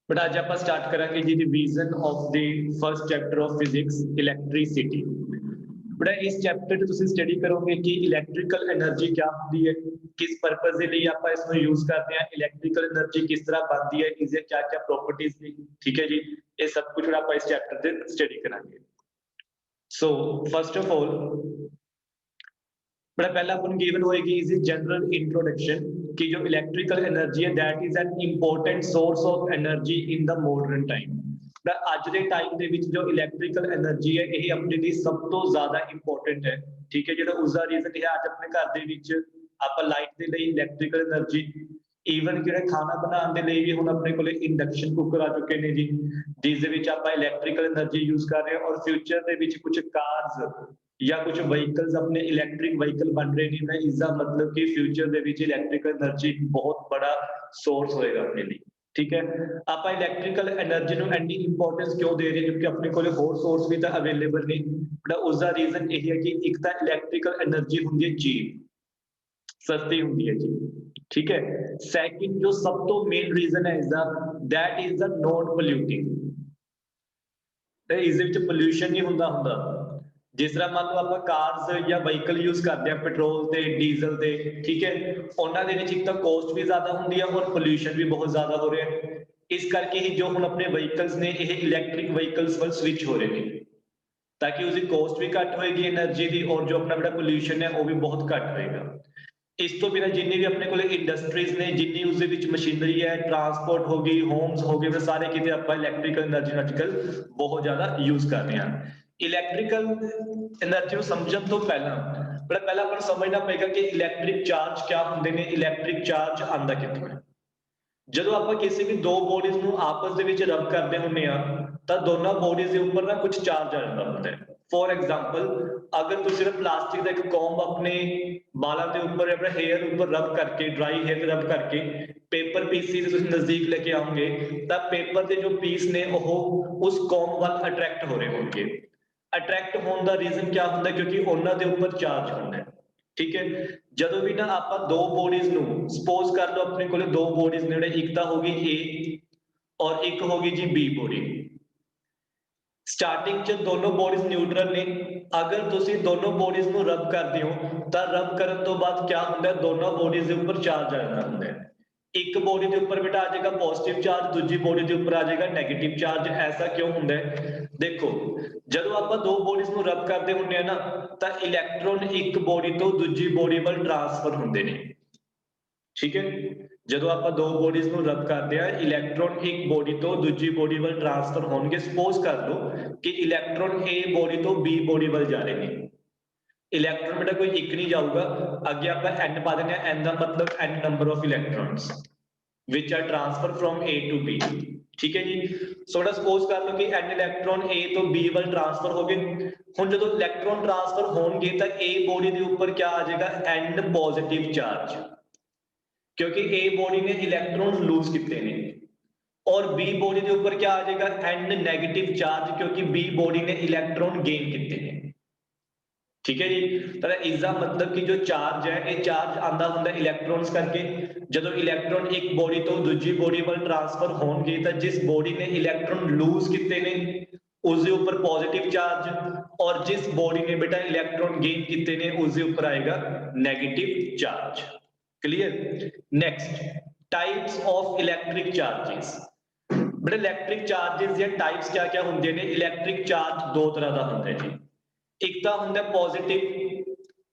But आज आप start करांगे जी revision of the first chapter of physics electricity. बड़ा इस चैप्टर ਤੇ ਤੁਸੀਂ ਸਟੱਡੀ ਕਰੋਗੇ ਕਿ ਇਲੈਕਟ੍ਰੀਕਲ એનર્ਜੀ ਕੀ ਹੁੰਦੀ ਹੈ, ਕਿਸ ਪਰਪਸ ਦੇ ਲਈ ਆਪਾਂ ਇਸ ਨੂੰ ਯੂਜ਼ ਕਰਦੇ ਹਾਂ, ਇਲੈਕਟ੍ਰੀਕਲ એનર્ਜੀ ਕਿਸ ਤਰ੍ਹਾਂ ਬਣਦੀ ਹੈ, ਇਸਦੇ ਕੀ ਕੀ ਪ੍ਰੋਪਰਟੀਜ਼ ਨੇ। ਠੀਕ ਹੈ ਜੀ, ਇਹ ਸਭ ਕੁਝ ਆਪਾਂ ਇਸ ਚੈप्टर ਤੇ ਸਟੱਡੀ ਕਰਾਂਗੇ। ਸੋ ਫਸਟ ਆਫ ਆਲ बड़ा पहला अपन गिवन होएगी इज जनरल इंट्रोडक्शन कि जो इलेक्ट्रिकल एनर्जी है that is an important source of energy in the modern time. ਅੱਜ ਦੇ ਟਾਈਮ ਦੇ ਵਿੱਚ ਜੋ ਇਲੈਕਟ੍ਰੀਕਲ એનર્ਜੀ ਹੈ ਇਹ ਆਪਣੇ ਲਈ ਸਭ ਤੋਂ ਜ਼ਿਆਦਾ ਇੰਪੋਰਟੈਂਟ ਹੈ। ਠੀਕ ਹੈ, ਜਿਹੜਾ ਉਸ ਦਾ ਰੀਜ਼ਨ ਹੈ ਅੱਜ ਆਪਣੇ ਘਰ ਦੇ ਵਿੱਚ ਆਪਾਂ ਲਾਈਟ ਦੇ ਲਈ ਇਲੈਕਟ੍ਰੀਕਲ એનર્ਜੀ, ਈਵਨ ਜਿਹੜੇ ਖਾਣਾ ਬਣਾਉਣ ਦੇ ਲਈ ਵੀ ਹੁਣ ਆਪਣੇ ਕੋਲੇ ਇੰਡਕਸ਼ਨ ਕੁੱਕਰ ਆ ਚੁੱਕੇ ਨੇ ਜੀ, ਜਿਸ ਦੇ ਵਿੱਚ ਆਪਾਂ ਇਲੈਕਟ੍ਰੀਕਲ એનર્ਜੀ ਯੂਜ਼ ਕਰ ਰਹੇ ਹਾਂ। ਔਰ ਫਿਊਚਰ ਦੇ ਵਿੱਚ ਕੁਝ ਕਾਰਸ या कुछ व्हीकल्स अपने इलैक्ट्रिक व्हीकल बन रहे हैं। मैं इसका मतलब कि फ्यूचर ਦੇ ਵਿੱਚ ਇਲੈਕਟ੍ਰੀਕਲ એનર્ਜੀ ਬਹੁਤ ਬੜਾ ਸੋਰਸ ਹੋਏਗਾ ਆਪਣੇ ਲਈ। ਠੀਕ ਹੈ, ਆਪਾਂ ਇਲੈਕਟ੍ਰੀਕਲ એનર્ਜੀ ਨੂੰ ਐਨੀ ਇੰਪੋਰਟੈਂਸ ਕਿਉਂ ਦੇ ਰਹੇ ਹਾਂ, ਕਿਉਂਕਿ ਆਪਣੇ ਕੋਲੇ ਹੋਰ ਸੋਰਸ ਵੀ ਤਾਂ ਅਵੇਲੇਬਲ ਨੇ। ਬਟ ਉਸ ਦਾ ਰੀਜ਼ਨ ਇਹ ਹੈ ਕਿ ਇੱਕ ਤਾਂ ਇਲੈਕਟ੍ਰੀਕਲ એનર્ਜੀ ਹੁੰਦੀ ਹੈ ਚੀਪ, ਸਸਤੀ ਹੁੰਦੀ ਹੈ ਜੀ। ਠੀਕ ਹੈ, ਸੈਕਿੰਡ ਜੋ ਸਭ ਤੋਂ ਮੇਨ ਰੀਜ਼ਨ ਹੈ ਇਸਦਾ ਦੈਟ ਇਜ਼ ਦ ਨੋਨ ਪੋਲਿਊਟਿੰਗ। ਤੇ ਇਸ ਦੇ ਵਿੱਚ ਪੋਲਿਊਸ਼ਨ ਨਹੀਂ ਹੁੰਦਾ। ਜਿਸ ਤਰ੍ਹਾਂ ਮੰਨ ਲਓ ਆਪਾਂ ਕਾਰਸ ਜਾਂ ਵਹੀਕਲ ਯੂਜ਼ ਕਰਦੇ ਆ ਪੈਟਰੋਲ ਤੇ ਡੀਜ਼ਲ ਦੇ, ਠੀਕ ਹੈ, ਉਹਨਾਂ ਦੇ ਵਿੱਚ ਇੱਕ ਤਾਂ ਕੋਸਟ ਵੀ ਜ਼ਿਆਦਾ ਹੁੰਦੀ ਹੈ ਔਰ ਪੋਲਿਊਸ਼ਨ ਵੀ ਬਹੁਤ ਜ਼ਿਆਦਾ ਹੋ ਰਿਹਾ ਹੈ। ਇਸ ਕਰਕੇ ਹੀ ਜੋ ਹੁਣ ਆਪਣੇ ਵਹੀਕਲਸ ਨੇ ਇਹ ਇਲੈਕਟ੍ਰਿਕ ਵਹੀਕਲਸ ਵੱਲ ਸਵਿਚ ਹੋ ਰਹੇ ਨੇ, ਤਾਂ ਕਿ ਉਸਦੀ ਕੋਸਟ ਵੀ ਘੱਟ ਹੋਏਗੀ એનર્ਜੀ ਦੀ ਔਰ ਜੋ ਆਪਣਾ ਜਿਹੜਾ ਪੋਲਿਊਸ਼ਨ ਹੈ ਉਹ ਵੀ ਬਹੁਤ ਘੱਟ ਹੋਏਗਾ। ਇਸ ਤੋਂ ਬਿਨਾਂ ਜਿੰਨੀ ਵੀ ਆਪਣੇ ਕੋਲੇ ਇੰਡਸਟਰੀਜ਼ ਨੇ, ਜਿੰਨੀ ਉਸਦੇ ਵਿੱਚ ਮਸ਼ੀਨਰੀ ਹੈ, ਟਰਾਂਸਪੋਰਟ ਹੋ ਗਈ, ਹੋਮਸ ਹੋ ਗਏ, ਸਾਰੇ ਕਿਤੇ ਆਪਾਂ ਇਲੈਕਟ੍ਰੀਕਲ એનર્ਜੀ ਨੂੰ ਅੱਜਕੱਲ ਬਹੁਤ ਜ਼ਿਆਦਾ ਯੂਜ਼ ਕਰ ਰਹੇ ਹਾਂ। ਇਲੈਕਟ੍ਰੀਕਲ એનર્ਜੀ ਨੂੰ ਸਮਝਣ ਤੋਂ ਪਹਿਲਾਂ ਆਪਾਂ ਨੂੰ ਸਮਝਣਾ ਪਏਗਾ ਕਿ ਇਲੈਕਟ੍ਰਿਕ ਚਾਰਜ ਕੀ ਹੁੰਦੇ ਨੇ, ਇਲੈਕਟ੍ਰਿਕ ਚਾਰਜ ਆਉਂਦਾ ਕਿੱਥੋਂ ਹੈ। ਜਦੋਂ ਆਪਾਂ ਕਿਸੇ ਵੀ ਦੋ ਬੋਡੀਜ਼ ਨੂੰ ਆਪਸ ਦੇ ਵਿੱਚ ਰਬ ਕਰਦੇ ਹੁੰਦੇ ਆ ਤਾਂ ਦੋਨਾਂ ਬੋਡੀਜ਼ ਦੇ ਉੱਪਰ ਨਾ ਕੁਝ ਚਾਰਜ ਆ ਜਾਂਦਾ ਹੁੰਦਾ ਹੈ। ਫੋਰ ਐਗਜ਼ਾਮਪਲ, ਅਗਰ ਤੁਸੀਂ ਪਲਾਸਟਿਕ ਦਾ ਇੱਕ ਕੋਂਬ ਆਪਣੇ ਬਾਲਾਂ ਦੇ ਉੱਪਰ, ਆਪਣੇ ਹੇਅਰ ਉੱਪਰ ਰਬ ਕਰਕੇ, ਡਰਾਈ ਹੇਅਰ ਤੇ ਰਬ ਕਰਕੇ ਪੇਪਰ ਪੀਸਿਸ ਤੁਸੀਂ ਨਜ਼ਦੀਕ ਲੈ ਕੇ ਆਓਗੇ ਤਾਂ ਪੇਪਰ ਦੇ ਜੋ ਪੀਸ ਨੇ ਉਹ ਉਸ ਕੋਂਬ ਵੱਲ ਅਟਰੈਕਟ ਹੋ ਰਹੇ ਹੋਣਗੇ। ਅਟਰੈਕਟ ਹੋਣ ਦਾ ਰੀਜ਼ਨ ਕੀ ਹੁੰਦਾ, ਕਿਉਂਕਿ ਉਹਨਾਂ ਦੇ ਉੱਪਰ ਚਾਰਜ ਹੁੰਦਾ ਹੈ। ਠੀਕ ਹੈ, ਜਦੋਂ ਵੀ ਨਾ ਆਪਾਂ ਦੋ ਬੋਡੀਜ਼ ਨੂੰ ਸਪੋਜ਼ ਕਰ ਲਓ, ਆਪਣੇ ਕੋਲੇ ਦੋ ਬੋਡੀਜ਼ ਨੇ, ਇੱਕ ਤਾਂ ਹੋਗੀ ਏ ਔਰ ਇੱਕ ਹੋਗੀ ਜੀ ਬੀ ਬੋਡੀ। ਸਟਾਰਟਿੰਗ ਚ ਦੋਨੋਂ ਬੋਡੀਜ਼ ਨਿਊਟਰਲ ਨੇ। ਅਗਰ ਤੁਸੀਂ ਦੋਨੋਂ ਬੋਡੀਜ਼ ਨੂੰ ਰਬ ਕਰਦੇ ਹੋ ਤਾਂ ਰਬ ਕਰਨ ਤੋਂ ਬਾਅਦ ਕੀ ਹੁੰਦਾ, ਦੋਨੋਂ ਬੋਡੀਜ਼ ਦੇ ਉੱਪਰ ਚਾਰਜ ਆ ਜਾਂਦਾ ਹੁੰਦਾ ਹੈ। ਇੱਕ ਬੋਡੀ ਦੇ ਉੱਪਰ ਬੇਟਾ ਆ ਜਾਏਗਾ ਪੋਜ਼ਿਟਿਵ ਚਾਰਜ, ਦੂਜੀ ਬੋਡੀ ਦੇ ਉੱਪਰ ਆ ਜਾਏਗਾ ਨੈਗੇਟਿਵ ਚਾਰਜ। ਐਸਾ ਕਿਉਂ ਹੁੰਦਾ ਹੈ? ਦੇਖੋ, ਜਦੋਂ ਆਪਾਂ ਦੋ ਬੋਡੀਜ਼ ਨੂੰ ਰਬ ਕਰਦੇ ਹੁੰਦੇ ਆ ਨਾ ਤਾਂ ਇਲੈਕਟ੍ਰੋਨ ਇੱਕ ਬੋਡੀ ਤੋਂ ਦੂਜੀ ਬੋਡੀ ਵੱਲ ਟ੍ਰਾਂਸਫਰ ਹੁੰਦੇ ਨੇ। ਠੀਕ ਹੈ, ਜਦੋਂ ਆਪਾਂ ਦੋ ਬੋਡੀਜ਼ ਨੂੰ ਰਬ ਕਰਦੇ ਆ ਇਲੈਕਟ੍ਰੋਨ ਇੱਕ ਬੋਡੀ ਤੋਂ ਦੂਜੀ ਬੋਡੀ ਵੱਲ ਟ੍ਰਾਂਸਫਰ ਹੋਣਗੇ। ਸਪੋਜ਼ ਕਰ ਲਓ ਕਿ ਇਲੈਕਟ੍ਰੋਨ ਏ ਬੋਡੀ ਤੋਂ ਬੀ ਬੋਡੀ ਵੱਲ ਜਾ ਰਹੇ ਨੇ। ਇਲੈਕਟ੍ਰੋਨ ਬੇਟਾ ਕੋਈ ਇੱਕ ਨਹੀਂ ਜਾਊਗਾ, ਅੱਗੇ ਆਪਾਂ n ਪਾ ਦਿੰਦੇ ਆ। n ਦਾ ਮਤਲਬ n number of electrons which are transfer from A to B। ਠੀਕ ਹੈ ਜੀ, ਸੋ ਸਪੋਜ਼ ਕਰ ਲਓ ਕਿ n ਇਲੈਕਟ੍ਰੋਨ A ਤੋਂ B ਵੱਲ ਟ੍ਰਾਂਸਫਰ ਹੋ ਗਏ। ਹੁਣ ਜਦੋਂ ਇਲੈਕਟ੍ਰੋਨ ਟ੍ਰਾਂਸਫਰ ਹੋਣਗੇ ਤਾਂ A ਬੋਡੀ ਦੇ ਉੱਪਰ ਕੀ ਆ ਜਾਏਗਾ, n ਪੋਜ਼ਿਟਿਵ ਚਾਰਜ, ਕਿਉਂਕਿ A ਬੋਡੀ ਨੇ ਇਲੈਕਟ੍ਰੋਨ ਲੂਜ਼ ਕੀਤੇ ਨੇ। ਔਰ B ਬੋਡੀ ਦੇ ਉੱਪਰ ਕੀ ਆ ਜਾਏਗਾ, n ਨੈਗੇਟਿਵ ਚਾਰਜ, ਕਿਉਂਕਿ B ਬੋਡੀ ਨੇ ਇਲੈਕਟ੍ਰੋਨ ਗੇਨ ਕੀਤੇ ਨੇ। ਠੀਕ ਹੈ ਜੀ, ਤਾਂ ਇਸਦਾ ਮਤਲਬ ਕਿ ਜੋ ਚਾਰਜ ਹੈ ਇਹ ਚਾਰਜ ਆਂਦਾ ਹੁੰਦਾ ਇਲੈਕਟ੍ਰੋਨਸ ਕਰਕੇ। ਜਦੋਂ ਇਲੈਕਟ੍ਰੋਨ ਇੱਕ ਬੋਡੀ ਤੋਂ ਦੂਜੀ ਬੋਡੀ ਵੱਲ ਟ੍ਰਾਂਸਫਰ ਹੋਣਗੇ ਤਾਂ ਜਿਸ ਬੋਡੀ ਨੇ ਇਲੈਕਟ੍ਰੋਨ ਲੂਜ਼ ਕੀਤੇ ਨੇ ਉਸ ਦੇ ਉੱਪਰ ਪੋਜ਼ਿਟਿਵ ਚਾਰਜ, ਔਰ ਜਿਸ ਬੋਡੀ ਨੇ ਬੇਟਾ ਇਲੈਕਟ੍ਰੋਨ ਗੇਨ ਕੀਤੇ ਨੇ ਉਸ ਦੇ ਉੱਪਰ ਆਏਗਾ negative charge. Clear. Next, types of electric charges. ਬੇਟਾ ਇਲੈਕਟ੍ਰਿਕ ਚਾਰजेस ਦੀਆਂ ਟਾਈਪਸ ਕਿਆ ਕਿਆ ਹੁੰਦੀਆਂ ਨੇ? ਇਲੈਕਟ੍ਰਿਕ ਚਾਰਜ ਦੋ ਤਰ੍ਹਾਂ ਦਾ ਹੁੰਦਾ ਹੈ ਜੀ, ਇੱਕ ਤਾਂ ਹੁੰਦਾ positive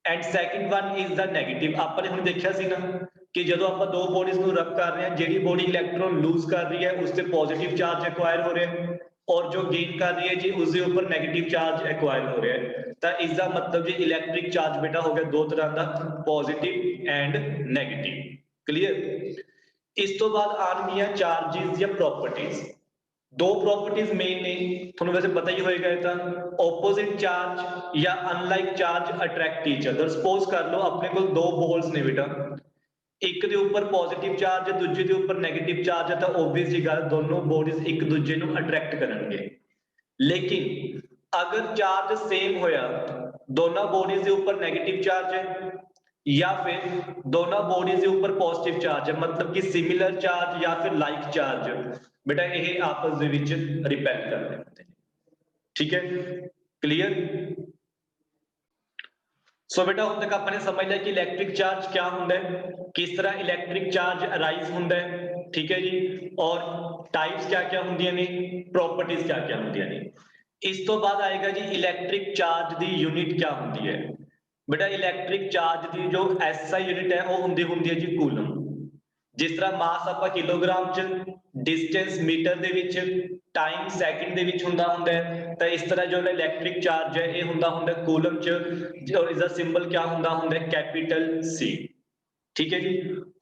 and second one is the negative. ਆਪਾਂ ਨੇ ਹੁਣ ਦੇਖਿਆ ਸੀ ਨਾ ਕਿ ਜਦੋਂ ਆਪਾਂ ਦੋ ਬੋਡੀਜ਼ ਨੂੰ ਰਬ ਕਰ ਰਹੇ ਹਾਂ, ਜਿਹੜੀ ਬੋਡੀ ਇਲੈਕਟ੍ਰੋਨ ਲੂਜ਼ ਕਰ ਰਹੀ ਹੈ ਉਸ ਤੇ ਪੋਜ਼ਿਟਿਵ ਚਾਰਜ ਐਕਵਾਇਰ ਹੋ ਰਿਹਾ ਹੈ ਔਰ ਜੋ ਗੇਨ ਕਰ ਰਹੀ ਹੈ ਜੀ ਉਸ ਦੇ ਉੱਪਰ ਨੈਗੇਟਿਵ ਚਾਰਜ ਐਕਵਾਇਰ ਹੋ ਰਿਹਾ ਹੈ। ਤਾਂ ਇਸ ਦਾ ਮਤਲਬ ਜੀ ਇਲੈਕਟ੍ਰਿਕ ਚਾਰਜ ਬੇਟਾ ਹੋ ਗਿਆ ਦੋ ਤਰ੍ਹਾਂ ਦਾ, ਪੋਜ਼ਿਟਿਵ ਐਂਡ ਨੈਗੇਟਿਵ। ਕਲੀਅਰ। ਇਸ ਤੋਂ ਬਾਅਦ ਆਉਣਗੀਆਂ ਚਾਰजेस ਜਾਂ ਪ੍ਰੋਪਰਟੀਜ਼। ਦੋ ਪ੍ਰੋਪਰਟੀਜ਼ ਮੇਨ ਨੇ, ਤੁਹਾਨੂੰ ਵੈਸੇ ਪਤਾ ਹੀ ਹੋਏਗਾ ਇਹ ਤਾਂ, ਆਪੋਜ਼ਿਟ ਚਾਰਜ ਜਾਂ unlike charge attract each other. Suppose ਕਰ ਲਓ ਆਪਣੇ ਕੋਲ ਦੋ ਬੋਲਸ ਨੇ ਬੇਟਾ, ਇੱਕ ਦੇ ਉੱਪਰ ਪੋਜ਼ਿਟਿਵ ਚਾਰਜ ਹੈ, ਦੂਜੇ ਦੇ ਉੱਪਰ ਨੈਗੇਟਿਵ ਚਾਰਜ ਹੈ, ਤਾਂ ਓਬਵੀਅਸਲੀ ਗੱਲ ਦੋਨੋਂ ਬੋਡੀਜ਼ ਇੱਕ ਦੂਜੇ ਨੂੰ ਅਟਰੈਕਟ ਕਰਨਗੇ। ਲੇਕਿਨ ਅਗਰ ਚਾਰਜ ਸੇਮ ਹੋਇਆ, ਦੋਨਾਂ ਬੋਡੀਜ਼ ਦੇ ਉੱਪਰ ਨੈਗੇਟਿਵ ਚਾਰਜ ਹੈ या फिर दोनों बॉडीज के ऊपर पॉजिटिव चार्ज है, मतलब कि सिमिलर चार्ज या फिर लाइक चार्ज, बेटा ये आपस दे विच रिपेल करते हैं। ठीक है, क्लियर। सो बेटा ਹੁਣ तक आपने समझ लिया कि इलैक्ट्रिक चार्ज क्या होंगे, किस तरह इलैक्ट्रिक चार्ज अराइज होंगे, ठीक है जी, और टाइप्स क्या क्या होंदियां ने, प्रॉपर्टीज क्या क्या होंदियां ने। इस तो बाद आएगा जी इलैक्ट्रिक चार्ज दी यूनिट क्या होंदी है। बेटा इलैक्ट्रिक चार्ज दी जो एसआई यूनिट है वो होंदी है जी कूलम। जिस तरह मास ਆਪਾਂ किलोग्राम च, डिस्टेंस मीटर ਦੇ ਵਿੱਚ, टाइम सैकंड ਦੇ ਵਿੱਚ ਹੁੰਦਾ ਹੈ, ਤਾਂ ਇਸ ਤਰ੍ਹਾਂ ਜੋ इलैक्ट्रिक चार्ज है ਇਹ ਹੁੰਦਾ कूलम च, और इसका सिंबल क्या ਹੁੰਦਾ है कैपिटल C। ठीक है जी,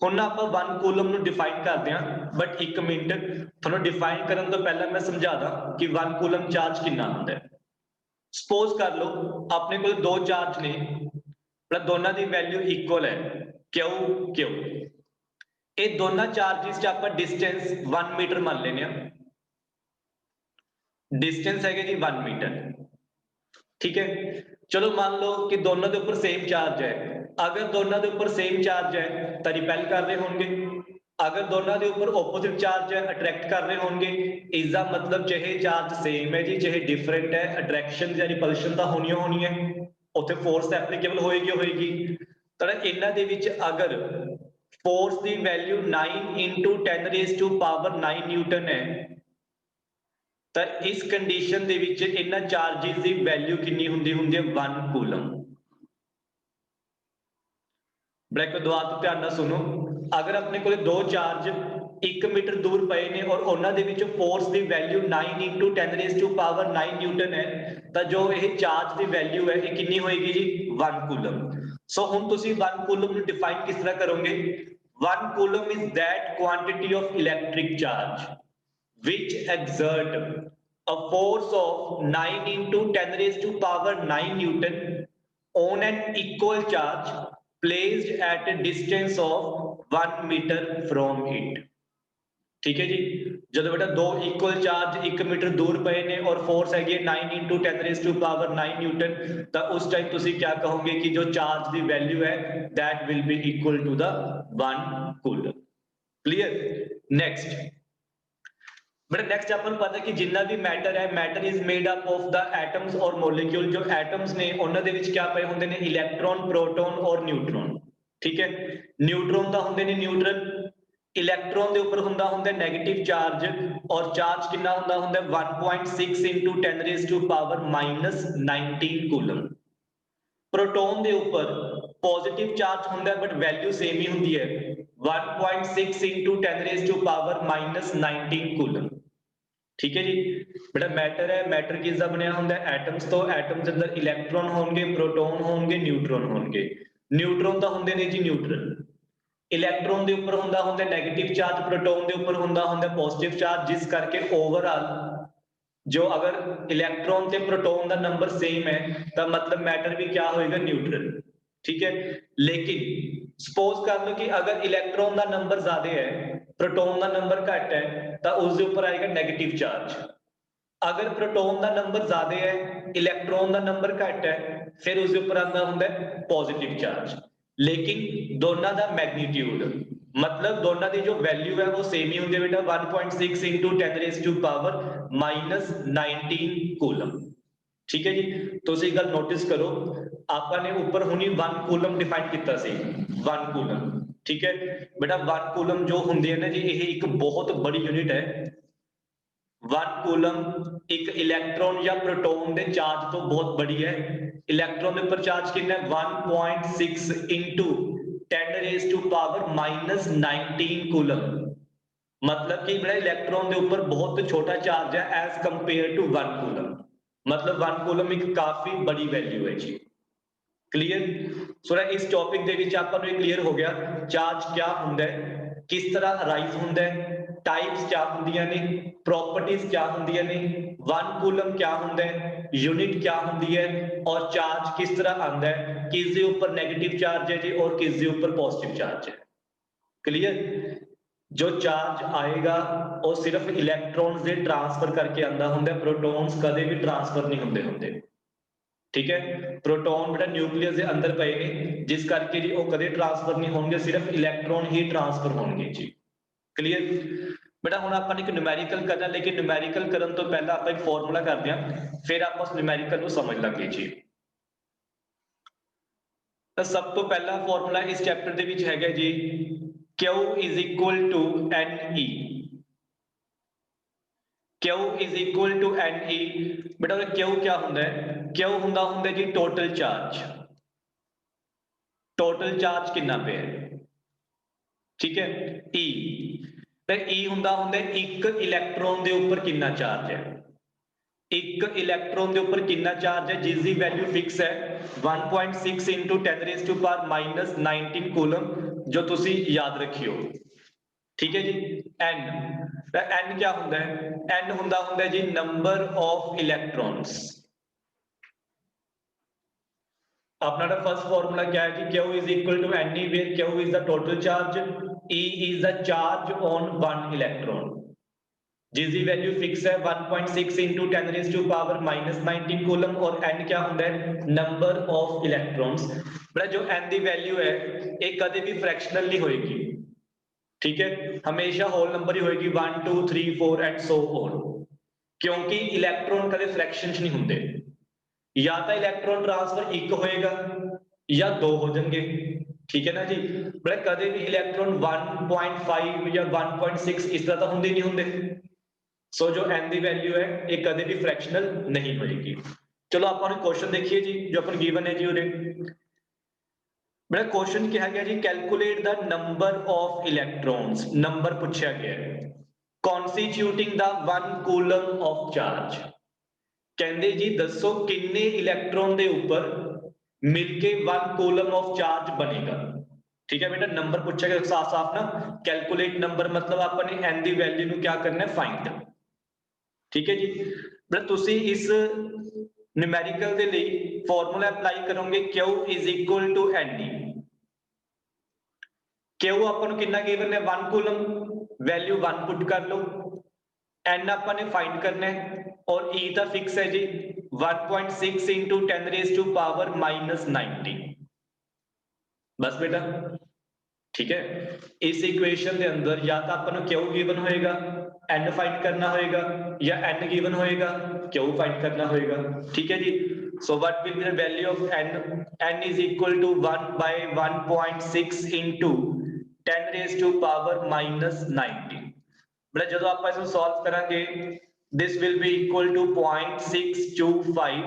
ਹੁਣ ਆਪਾਂ 1 ਕੂਲਮ ਨੂੰ ਡਿਫਾਈਨ ਕਰਦੇ ਹਾਂ, ਬਟ 1 ਮਿੰਟ ਤੁਹਾਨੂੰ ਡਿਫਾਈਨ ਕਰਨ ਤੋਂ ਪਹਿਲਾਂ ਮੈਂ ਸਮਝਾ ਦਾਂ ਕਿ 1 ਕੂਲਮ ਚਾਰਜ ਕਿੰਨਾ ਹੁੰਦਾ ਹੈ। ਸਪੋਜ਼ ਕਰ ਲਓ ਆਪਣੇ ਕੋਲ ਦੋ ਚਾਰਜ ਨੇ, ਪਰ ਦੋਨਾਂ ਦੀ ਵੈਲਿਊ ਇਕੁਅਲ ਹੈ, ਕਿਉਂ ਇਹ ਦੋਨਾਂ ਚਾਰजेस ਚ ਆਪਾਂ डिस्टेंस 1 मीटर मान लेने, डिस्टेंस है जी 1 मीटर। ठीक है, चलो मान लो कि दोनों के ऊपर सेम चार्ज है, अगर दोनों के ऊपर सेम चार्ज है तो रिपेल कर रहे होंगे, अगर दोनों के ऊपर ऑपोजिट चार्ज है अट्रैक्ट कर रहे होंगे। इसका मतलब चाहे चार्ज सेम है जी चाहे डिफरेंट है, अट्रैक्शन या रिपल्शन तो होनी है, उत्थे फोर्स एप्लीकेबल होएगी। तो इन्हां दे विच अगर फोर्स की वैल्यू 9 × 10⁻⁹ न्यूटन है, तो इस कंडीशन दे विच इन्हां चार्जेस की वैल्यू कितनी हुंदी है 1 कूलम। ब्रैक दुआ तो ध्यान नाल सुनो, अगर अपने को दो चार्ज 1 मीटर दूर पे ने और उन्होंने विच फोर्स की वैल्यू 9 × 10⁻⁹ न्यूटन है, तो जो ये चार्ज की वैल्यू है ये कितनी होएगी जी 1 कूलम। सो हुण तुसीं 1 कूलम नूं डिफाइन किस तरह करोगे, 1 coulomb is that quantity of electric charge which exert a force of 9 × 10⁻⁹ Newton on an equal charge placed at a distance of 1 meter from it। ठीक है जी, जो बेटा दो इक्वल चार्ज 1 मीटर दूर पे ने और फोर्स है 9 × 10⁻⁹ न्यूटन, तो उस टाइम तुसी क्या कहोगे कि जो चार्ज की वैल्यू है that will be equal to the 1 coulomb. Clear. Next but next अपन पता है कि जिन्ना भी मैटर है, matter is made up of the atoms और मॉलिक्यूल। जो एटम्स ने उन्हां दे विच क्या पए हुंदे ने इलैक्ट्रॉन, प्रोटॉन और न्यूट्रॉन। ठीक है, न्यूट्रॉन दा हुंदे ने न्यूट्रल, इलैक्ट्रॉन के उपर हुंदा नैगेटिव चार्ज, और चार्ज कितना हुंदा 1.6 × 10⁻⁻19 कूलम। प्रोटॉन के उपर पॉजिटिव चार्ज हुंदा बट वैल्यू सेम ही हुंदी है 1.6 × 10⁻⁻19 कूलम। ठीक है जी, बेटा मैटर है, मैटर किसका बनया हुंदा एटम्स तो, एटम्स के अंदर इलैक्ट्रॉन होंगे, प्रोटॉन होंगे, न्यूट्रॉन होंगे। न्यूट्रॉन तो होंगे ने जी न्यूट्रल, इलैक्ट्रॉन के उपर हुंदा नैगेटिव चार्ज, प्रोटॉन के उपर हुंदा पॉजिटिव चार्ज, जिस करके ओवरऑल जो अगर इलैक्ट्रॉन ते प्रोटॉन का नंबर सेम है तो मतलब मैटर भी क्या होएगा न्यूट्रल। ठीक है, लेकिन सपोज कर लो कि अगर इलैक्ट्रॉन का नंबर ज्यादा है, प्रोटॉन का नंबर घट है, तो उसके ऊपर आएगा नेगेटिव चार्ज। अगर प्रोटॉन का नंबर ज्यादा है, इलैक्ट्रॉन का नंबर घट है, फिर उसके ऊपर आता हुंदा पॉजिटिव चार्ज। लेकिन दोनों का मैग्नीट्यूड मतलब दोनों की जो वैल्यू है वो सेम ही होंगे बेटा 1.6 × 10⁻⁻19 कूलम। ठीक है जी, तो इस गल नोटिस करो आपने ऊपर हुनी 1 कूलम डिफाइन किया सी 1 कूलम। ठीक है बेटा 1 कूलम जो होंगे ना जी ये एक बहुत बड़ी यूनिट है। 1 कूलम एक इलैक्ट्रॉन या प्रोटॉन के चार्ज तो बहुत बड़ी है। इलैक्ट्रॉन के ऊपर चार्ज कितना है 1.6 × 10⁻⁻19 कूलम। मतलब कि बड़ा इलैक्ट्रॉन के ऊपर बहुत छोटा चार्ज है एज कंपेयर टू 1 कूलम। मतलब 1 कूलम एक काफी बड़ी वैल्यू है जी। क्लियर। सो इस टॉपिक के विच आपां नूं क्लियर हो गया चार्ज क्या हुंदा है, किस तरह अराइज हुंदा है, टाइप्स क्या हुंदियां ने, प्रॉपर्टीज क्या हुंदियां ने, 1 कूलम क्या हुंदा है, यूनिट क्या हुंदी है, और चार्ज किस तरह आंदा है, किस दे ऊपर नेगेटिव चार्ज है जी और किस दे ऊपर पॉजिटिव चार्ज है। क्लियर। जो चार्ज आएगा वो सिर्फ इलैक्ट्रॉन्स दे ट्रांसफर करके आंदा हुंदा है, प्रोटॉन्स कदे भी ट्रांसफर नहीं हुंदे। ठीक है। प्रोटॉन बेटा न्यूक्लियस के अंदर पे ने, जिस करके जी वो कदे ट्रांसफर नहीं होंगे, सिर्फ इलेक्ट्रॉन ही ट्रांसफर होंगे जी। क्लियर बेटा। हुण आपां ने एक न्यूमेरिकल करना, लेकिन न्यूमेरिकल करन तो पहला आपां एक फॉर्मूला करते हैं, फिर आपां उस न्यूमेरिकल को समझ लांगे जी। तो सब तो पहला फॉर्मूला इस चैप्टर दे विच हैगा जी, Q is equal to NE। Q is equal to NE बेटा। Q क्या हुंदा है? Q हुंदा जी टोटल चार्ज। टोटल चार्ज कितना पे है? ठीक है। E तो E हुंदा एक इलेक्ट्रॉन दे ऊपर कितना चार्ज है। एक इलेक्ट्रॉन के ऊपर कितना चार्ज है, जिसकी वैल्यू फिक्स है 1.6 इंटू 10⁻⁻19 कूलम, जो तुसी याद रखियो। ठीक है जी। N N क्या होता है? N होता है जी नंबर ऑफ इलेक्ट्रॉन्स। अपना फर्स्ट फॉर्मूला क्या है जी, Q is equal to NE, where Q is the total charge, E is the charge on one electron, जिसकी वैल्यू फिक्स है 1.6 इंटू 10⁻⁻19 कूलम, और n क्या होता है? Number of electrons. बड़ा जो n की वैल्यू है ये कदे भी फ्रैक्शनल नहीं होएगी। ठीक है, हमेशा होल नंबर ही होएगी 1 2 3 4 एंड सो ऑन, क्योंकि इलेक्ट्रॉन कदे फ्रैक्शन च नहीं होंगे। या तो इलेक्ट्रॉन ट्रांसफर एक होएगा या दो हो जाएंगे। ठीक है ना जी। बड़ा कदे भी इलेक्ट्रॉन 1.5 या 1.6 इस तरह तो होंगे नहीं होंगे। सो जो n की वैल्यू है ये कदे भी फ्रैक्शनल नहीं होएगी। चलो अपन क्वेश्चन देखिए जी, जो अपन गिवन है जी उरे। मेरा क्वेश्चन क्या है जी, calculate the number of electrons, number पूछा गया है, constituting the 1 coulomb of charge. कहते जी दसो किन्ने इलेक्ट्रॉन के ऊपर मिलके 1 कूलम ऑफ चार्ज बनेगा। ठीक है बेटा, नंबर पूछा गया साफ साफ ना। कैलकुलेट नंबर मतलब अपने n की वैल्यू ਨੂੰ क्या करना है, फाइंड। ठीक है जी। मतलब तुसी इस न्यूमेरिकल के लिए फॉर्मूला अप्लाई करोगे, Q is equal to NE। Q अपन कितना गिवन है 1 कूलम, वैल्यू 1 पुट कर लो, n अपन ने फाइंड करना है, और E का फिक्स है जी 1.6 इंटू 10⁻⁻19। बस बेटा। ठीक है, इस इक्वेशन के अंदर या तो अपन Q गिवन होएगा, n फाइंड करना होएगा, या n गिवन होएगा, Q फाइंड करना होएगा। ठीक है जी। So what will be the value of n? n is equal to 1 by 1.6 into 10⁻⁻19। बड़ा जो आप इसको सॉल्व करांगे, this will be equal to 0.625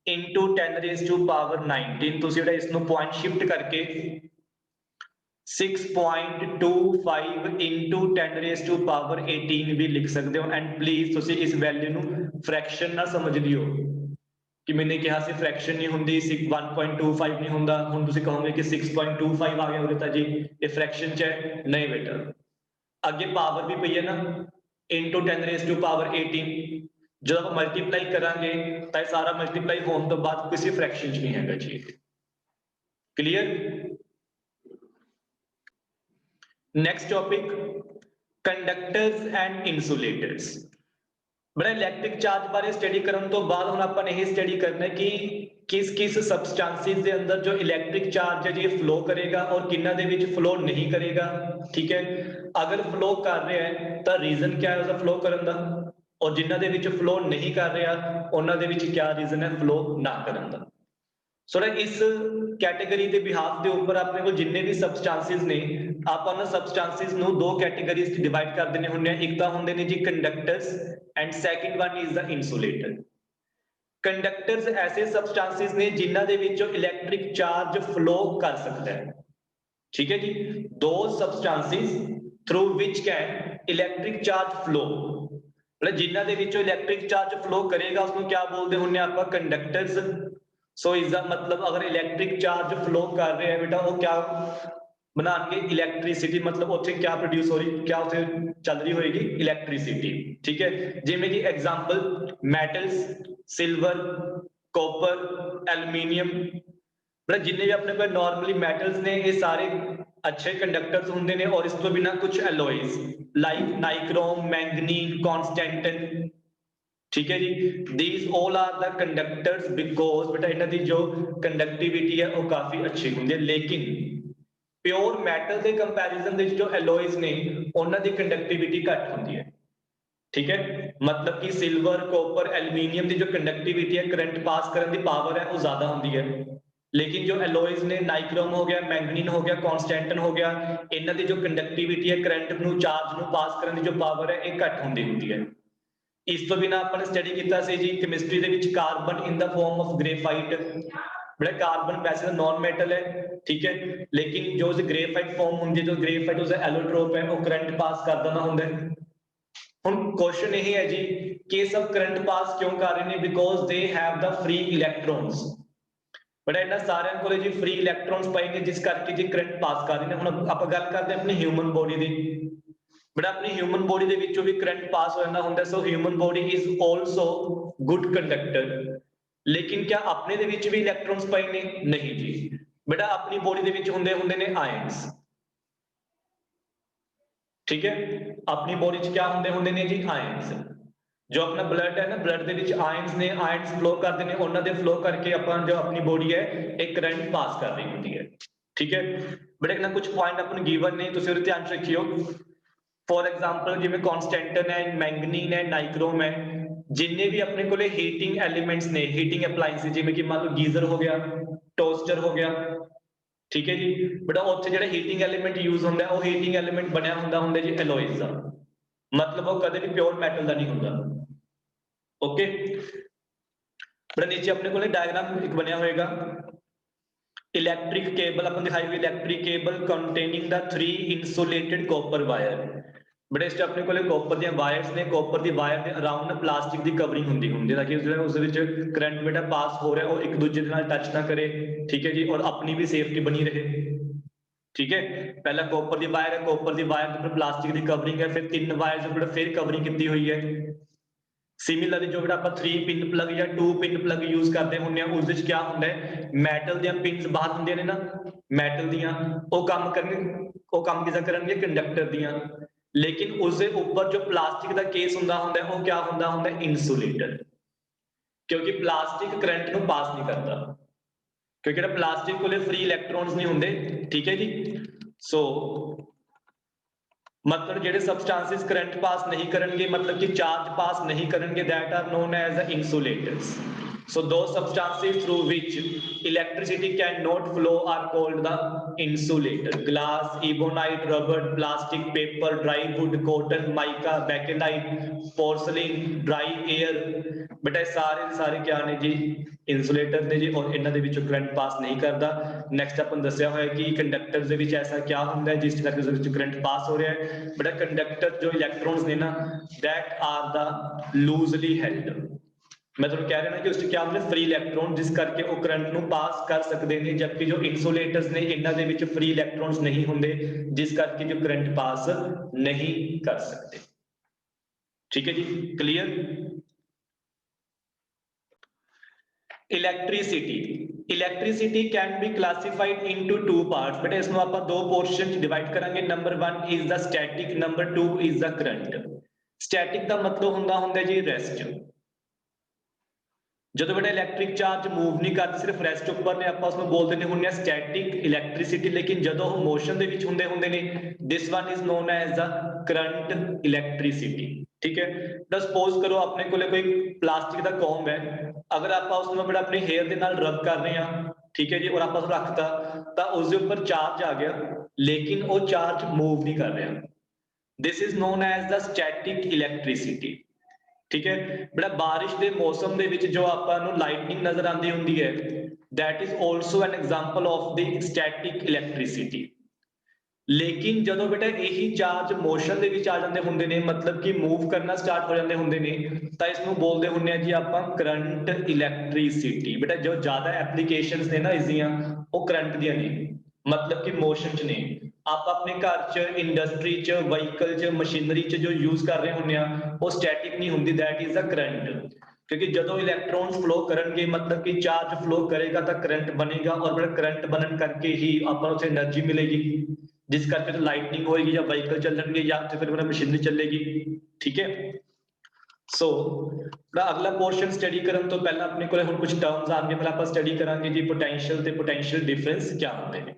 into 10⁻⁻19। तुसी जेड़ा इसनु पॉइंट शिफ्ट करके 6.25 इंटू 10⁻18 भी लिख सकते हो। एंड प्लीज तुसी इस वैल्यू ਨੂੰ फ्रैक्शन ना समझ लियो कि मैंने कहा ਸੀ फ्रैक्शन नहीं ਹੁੰਦੀ 1.25 नहीं ਹੁੰਦਾ। ਹੁਣ ਤੁਸੀਂ ਕਹੋਗੇ कि 6.25 आ गया उरे ਤਾਂ जी ये फ्रैक्शन ਚ है। नहीं बेटा, ਅੱਗੇ ਪਾਵਰ ਵੀ ਪਈ ਹੈ ਨਾ, इंटू 10⁻18। जब आप मल्टीप्लाई करांगे तो सारा मल्टीप्लाई होने तो बाद किसी फ्रैक्शन च नहीं हैगा जी। Clear. Next topic, conductors and insulators. बड़ा इलैक्ट्रिक चार्ज बारे स्टडी करने तो बाद हुण आपां यही स्टडी करना है कि किस किस सबस्टांसिस के अंदर जो इलैक्ट्रिक चार्ज है जी फ्लो करेगा और किन्ना दे विच फ्लो नहीं करेगा। ठीक है, अगर फ्लो कर रहा है तो रीजन क्या है उसका फ्लो करने का, और जिन्ना दे विच फ्लो नहीं कर रहा उन्हां दे विच क्या रीजन है फ्लो ना करने का। सो इस कैटेगरी के बिहाफ के ऊपर अपने को जिन्ने भी सबस्टांसिस ने, आप सबस्टांसिस ਨੂੰ दो कैटेगरीज डिवाइड कर देने ਹੁੰਦੇ हैं। एक तो ਹੁੰਦੇ ਨੇ जी conductors and second one is the insulator. Conductors ऐसे सबस्टांसिस ने जिन्हां दे विचों इलैक्ट्रिक चार्ज फ्लो कर सकता है। ठीक है जी, दो substances through which can electric charge flow, मतलब जिन्हां दे विचों इलैक्ट्रिक चार्ज फ्लो करेगा उसको क्या बोलते ਹੁੰਦੇ ਆਪਾਂ, कंडक्टर्स। सो इसका मतलब अगर इलैक्ट्रिक चार्ज फ्लो कर रहे हैं बेटा, वो क्या बनाएंगे, इलैक्ट्रिसिटी। मतलब उत्थे क्या प्रोड्यूस हो रही, क्या उत्थे चल रही होगी, इलैक्ट्रिसिटी। ठीक है, जिमें कि example metals, silver, copper, aluminium, मतलब जिन्ने भी अपने को नॉर्मली मेटल्स ने ये सारे अच्छे कंडक्टर्स होंगे ने, और इस तो बिना कुछ alloys like nichrome, manganese, constantan. ठीक है जी। These all are the conductors because बेटा इन्हां दी जो कंडक्टिविटी है वो काफी अच्छी होंदी है, लेकिन प्योर मैटल के कंपैरिजन दे जो एलॉयज ने उन्हां दी कंडक्टिविटी घट होंदी है। ठीक है, मतलब कि सिल्वर कॉपर एल्यूमीनियम की जो कंडक्टिविटी है करंट पास करने की पावर है वो ज्यादा होंदी है, लेकिन जो एलॉयज ने नाइक्रोम हो गया मैंगनीन हो गया कॉन्स्टेंटन हो गया इन्हां दी जो कंडक्टिविटी है करंट नू चार्ज नू पास करने की जो पावर है ये घट होंदी है। इस तो बिना अपन स्टडी किया जी केमिस्ट्री ਦੇ ਵਿੱਚ carbon in the form of graphite, बड़ा कार्बन वैसे तो नॉन मेटल है, ठीक है, लेकिन जो ग्रेफाइट फॉर्म होंगी जो ग्रेफाइट उसका एलोट्रोप है वो करंट पास कर देना होंगे। हुण क्वेश्चन यही है जी कि सब करंट पास क्यों कर रहे हैं, because they have the free electrons, बड़ा इन्हां सारियां कोले जी फ्री इलैक्ट्रॉन्स पाएंगे जिस करके जी करंट पास कर रहे हैं। हुण आपां गल करते हैं अपनी ह्यूमन बॉडी की, बट अपनी ह्यूमन बॉडी के विचों भी करंट पास हो जाता होंगे, so human body is also good conductor. लेकिन क्या अपने दे विच भी इलैक्ट्रॉन्स पाए ने? नहीं जी, बेटा अपनी बॉडी दे विच हुंदे हुंदे ने आयन्स, ठीक है, अपनी बॉडी च क्या हुंदे हुंदे ने जी आयन्स। जो अपना ब्लड है ना, ब्लड दे विच आयन्स ने, आयन्स फ्लो करते हैं, उन्हां दे फ्लो करके अपन जो अपनी बॉडी है एक करंट पास कर रही होंदी है, ठीक है। बट एक ना कुछ पॉइंट अपन गिवन ने, तुसीं उहदे ध्यान रखियो। फॉर एग्जाम्पल जिवें कॉन्स्टेंटन है मैंगनीन है नाइक्रोम है, जिन्ने भी अपने को हीटिंग एलिमेंट्स ने, हीटिंग अप्लायंसेस जिवें कि मान लो गीजर हो गया टोस्टर हो गया, ठीक है जी, बट उत्थे जिहड़ा हीटिंग एलिमेंट यूज होंदा है वो हीटिंग एलिमेंट बनया हुंदा जी एलॉयज दा, मतलब वो कदे भी प्योर मैटल दा नहीं हुंदा। ओके, बड़ा नीचे अपने को डायग्राम एक बनया होएगा, इलैक्ट्रिक केबल अपन दिखाई हुई, electric cable containing the 3 insulated copper wire, बड़े इस अपने को कॉपर दी वायर्स ने, कॉपर दी वायर दे अराउंड ना प्लास्टिक दी कवरिंग हुंदी हुंदी ताकि उस विच करंट बेटा पास हो रहा है वो एक दूसरे दे नाल टच ना करे, ठीक है जी, और अपनी भी सेफ्टी बनी रहे, ठीक है। पहला कॉपर दी वायर है, कॉपर दी वायर दे ऊपर प्लास्टिक दी कवरिंग है, फिर 3 वायर्स ऊपर फिर कवरिंग की हुई है। सिमिलरली जो बेटा आप 3 पिन प्लग या 2 पिन प्लग यूज करते होंगे उस विच क्या हुंदा है, मैटल दी पिन्स बाहर हुंदियां ने ना, मैटल दियां वो काम किसा करनगे कंडक्टर दियां, लेकिन उसके ऊपर जो प्लास्टिक का केस हुंदा है वो क्या हुंदा इंसुलेटर, क्योंकि प्लास्टिक करंट नूं पास नहीं करता, क्योंकि प्लास्टिक को फ्री इलैक्ट्रॉन्स नहीं होंगे, ठीक है जी। सो मतलब जेडे सबस्टांसिस करंट पास नहीं करेंगे, मतलब कि चार्ज पास नहीं करेंगे, that are known as the insulators. So those substances through which electricity cannot flow are called the insulator. Glass, ebonite, rubber, plastic, paper, dry wood, cotton, mica, bakelite, porcelain, dry air, बेटा सारे क्या ने जी insulator ने जी, और इन्हां दे विचों current pass नहीं करता। नैक्सट अपन दस्सिया होया कि कंडक्टर्स दे विच ऐसा क्या हुंदा है जिस करके उसदे विच करंट पास हो रहा है, बेटा कंडक्टर जो इलैक्ट्रॉन्स ने ना that are the loosely held, मैं तुहानूं कह रहा ना कि उसमें क्या होंगे फ्री इलैक्ट्रॉन जिस करके वो करंट नूं पास कर सकते हैं, जबकि जो इंसुलेटर्स ने इन्हां दे विच फ्री इलैक्ट्रॉन्स नहीं होंगे जिस करके जो करंट पास नहीं कर सकते, ठीक है जी, clear. Electricity can be classified into 2 parts, बेटा इसमें आप 2 पोर्शन डिवाइड करेंगे। Number 1 is the static, number 2 is the current. Static का मतलब हुंदा जी रेस्ट, जो बेटा इलैक्ट्रिक चार्ज मूव नहीं करते सिर्फ रेस्ट उपर ने, आप उसमें बोल देने हुंदे स्टैटिक इलैक्ट्रिसिटी, लेकिन जो मोशन दे विच हुंदे ने this one is known as the current electricity, ठीक है। तो सपोज करो अपने को कोई प्लास्टिक का कॉम्ब है, अगर आप उसमें बेटा अपने हेयर के नाल रब कर रहे हैं, ठीक है जी, और आप रखता तो उसके ऊपर चार्ज आ गया, लेकिन वो चार्ज मूव नहीं कर रहा, this is known as the static electricity, ठीक है। बेटा बारिश के मौसम दे विच जो आपां नूं लाइटनिंग नजर आती हुंदी है that is also an example of the static electricity, लेकिन जदों बेटा यही चार्ज मोशन दे विच आ जांदे हुंदे ने, मतलब कि मूव करना स्टार्ट हो जांदे हुंदे ने, तां इसनूं बोलदे हुंदे आ जी आपां करंट इलैक्ट्रिसिटी। बेटा जो ज्यादा एप्लीकेशंस ने ना इसदियां वो करंट दियां ने, मतलब कि मोशन च ने, आप अपने घर च इंडस्ट्री च व्हीकल च मशीनरी च जो यूज कर रहे हुंदे आ वो स्टैटिक नहीं हुंदी, दैट इज द करंट, क्योंकि जदों इलैक्ट्रॉन्स फ्लो करनगे मतलब कि चार्ज फ्लो करेगा तो करंट बनेगा, और बेटा करंट बनन करके ही आपां उसे एनर्जी मिलेगी जिस करके लाइटनिंग होएगी या व्हीकल चलणगे या फिर मशीनरी चलेगी, ठीक है। ਸੋ ਦਾ ਅਗਲਾ ਪੋਰਸ਼ਨ ਸਟੱਡੀ ਕਰਨ ਤੋਂ ਪਹਿਲਾਂ ਆਪਣੇ ਕੋਲੇ ਹੁਣ ਕੁਝ ਟਰਮਸ ਆਣਗੇ, ਪਹਿਲਾਂ ਆਪਾਂ ਸਟੱਡੀ ਕਰਾਂਗੇ ਜੀ ਪੋਟੈਂਸ਼ੀਅਲ ਤੇ ਪੋਟੈਂਸ਼ੀਅਲ ਡਿਫਰੈਂਸ ਕੀ ਹੁੰਦੇ ਨੇ।